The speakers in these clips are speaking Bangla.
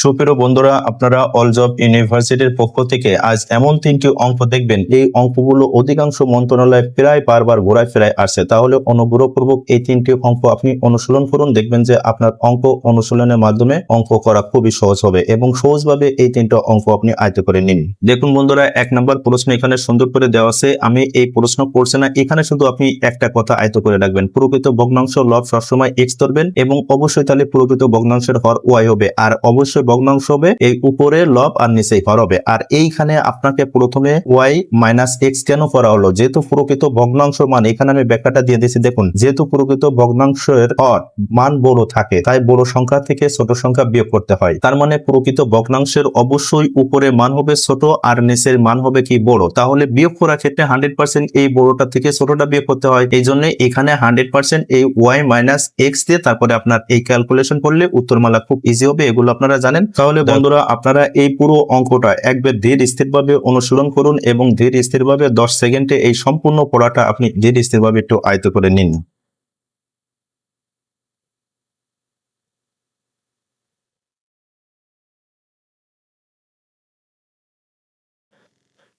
সুপ্রিয় বন্ধুরা, আপনারা অল জব ইউনিভার্সিটির পক্ষ থেকে আজ এমন তিনটি অঙ্ক দেখবেন, এই অঙ্কগুলো অধিকাংশ মন্ত্রণালয়ে প্রায় বারবার ঘোরায় ফেরায় আসছে। তাহলে অনুগ্রহপূর্বক এই তিনটি অঙ্ক আপনি অনুশীলন করুন, দেখবেন যে আপনার অঙ্ক অনুশীলনের মাধ্যমে অঙ্ক করা খুবই সহজ হবে এবং সহজভাবে এই তিনটা অঙ্ক আপনি আয়ত্ত করে নিন। দেখুন বন্ধুরা, 1 নম্বর প্রশ্ন এখানে সুন্দর করে দেওয়া আছে। আমি এই প্রশ্ন করছি না, এখানে শুধু আপনি একটা কথা আয়ত্ত করে রাখবেন, প্রকৃত ভগ্নাংশ লব সবসময় এক্স ধরবেন এবং অবশ্যই তাহলে প্রকৃত ভগ্নাংশের হর ওয়াই হবে, আর অবশ্যই ভগ্নাংশ হবে এই উপরে লব আর নিচে হর হবে। আর এইখানে আপনাকে প্রথমে ওয়াই মাইনাস এক্স কেন করা হলো, যেহেতু প্রকৃত ভগ্নাংশ মান, এখানে আমি ব্যাখ্যাটা দিয়ে দিয়েছি। দেখুন, যেহেতু প্রকৃত ভগ্নাংশের হর মান বড় থাকে, তাই বড় সংখ্যা থেকে ছোট সংখ্যা বিয়োগ করতে হয়। তার মানে প্রকৃত ভগ্নাংশের অবশ্যই উপরে মান হবে ছোট আর নিচের মান হবে কি বড়। তাহলে বিয়োগ করার ক্ষেত্রে 100% এই বড়টা থেকে ছোটটা বিয়োগ করতে হয়। এই জন্য এখানে 100% এই ওয়াই মাইনাস এক্স দিয়ে তারপরে আপনার এই ক্যালকুলেশন করলে উত্তরমালা খুব ইজি হবে। এগুলো আপনারা জানেন। তাহলে বন্ধুরা, আপনারা এই পুরো অঙ্কটা একবার ধীর স্থিরভাবে অনুশীলন করুন এবং ধীর স্থিরভাবে 10 সেকেন্ডে এই সম্পূর্ণ পড়াটা আপনি ধীর স্থিরভাবে একটু আয়ত্ত করে নিন।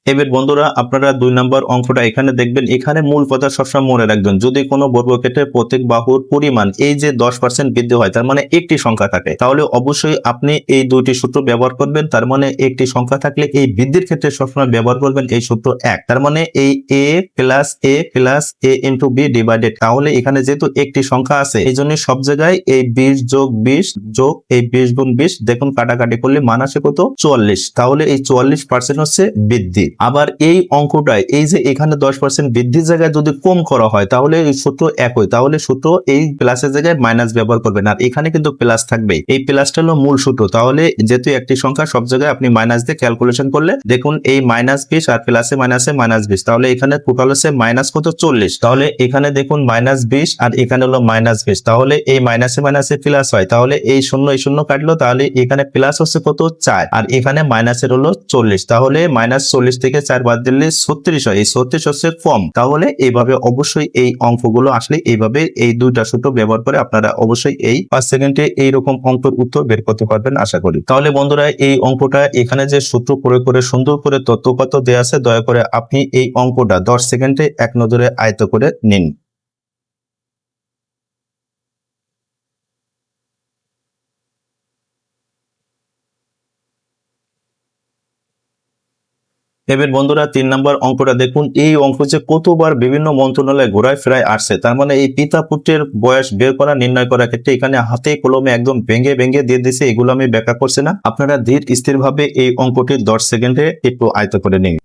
এবার বন্ধুরা, আপনারা 2 নম্বর অঙ্কটা এখানে দেখবেন। এখানে মূল কথা সবসময় মনে রাখবেন, যদি কোনো বর্গক্ষেত্রের প্রত্যেক বাহুর পরিমাণ এই যে 10% বৃদ্ধি হয়, তার মানে একটি সংখ্যা থাকে, তাহলে অবশ্যই আপনি এই দুইটি সূত্র ব্যবহার করবেন। তার মানে একটি সংখ্যা থাকলে এই বৃদ্ধির ক্ষেত্রে সবসময় ব্যবহার করবেন এই সূত্র 1। তার মানে এই a plus a into b divided, তাহলে এখানে যেহেতু একটি সংখ্যা আছে এই জন্য সব জায়গায় এই 20 যোগ 20 যোগ এই 20 গুণ 20, দেখুন কাটাকাটি করলে মান আসে কত, 44। তাহলে এই 44% হচ্ছে বৃদ্ধি। আবার এই অঙ্কটায় এই যে এখানে 10% বৃদ্ধির জায়গায় যদি কম করা হয়, তাহলে এই সূত্র একই, তাহলে সূত্র এই প্লাসের জায়গায় মাইনাস ব্যবহার করবেন। আর এখানে কিন্তু প্লাস থাকবে, এই প্লাসটা হলো মূল সূত্র। তাহলে যেহেতু একটি সংখ্যা, সব জায়গায় আপনি মাইনাস দিয়ে ক্যালকুলেশন করলে দেখুন এই -20 আর প্লাসে মাইনাসে -20, তাহলে এখানে টোটাল হচ্ছে মাইনাস কত, 40। তাহলে এখানে দেখুন -20 আর এখানে হলো -20, তাহলে এই মাইনাসে মাইনাসে প্লাস হয়, তাহলে এই শূন্য কাটলো, তাহলে এখানে প্লাস হচ্ছে কত, 4, আর এখানে মাইনাসের হলো 40। তাহলে -40 থেকে 4 বাদ দিলে 36 হয়, এই 36 হচ্ছে কম। তাহলে এইভাবে অবশ্যই এই অঙ্কগুলো আসলে এইভাবে এই দুইটা সূত্র ব্যবহার করে আপনারা অবশ্যই এই 5 সেকেন্ডে এইরকম অঙ্কের উত্তর বের করতে পারবেন আশা করি। তাহলে বন্ধুরা, এই অঙ্কটা এখানে যে সূত্র প্রয়োগ করে সুন্দর করে তথ্যপাত্র দেওয়া আছে, দয়া করে আপনি এই অঙ্কটা 10 সেকেন্ডে এক নজরে আয়ত্ত করে নিন। এবার বন্ধুরা, 3 নম্বর অঙ্কটা দেখুন। এই অঙ্ক যে কতবার বিভিন্ন মন্ত্রণালয়ে ঘোরায় ফেরায় আসছে, তার মানে এই পিতা পুত্রের বয়স বের করা, নির্ণয় করার ক্ষেত্রে এখানে হাতে কলমে একদম ভেঙে দিয়ে দিয়েছে। এগুলো আমি ব্যাখ্যা করছি না, আপনারা ধীর স্থির ভাবে এই অঙ্কটি 10 সেকেন্ডে একটু আয়ত্ত করে নিন।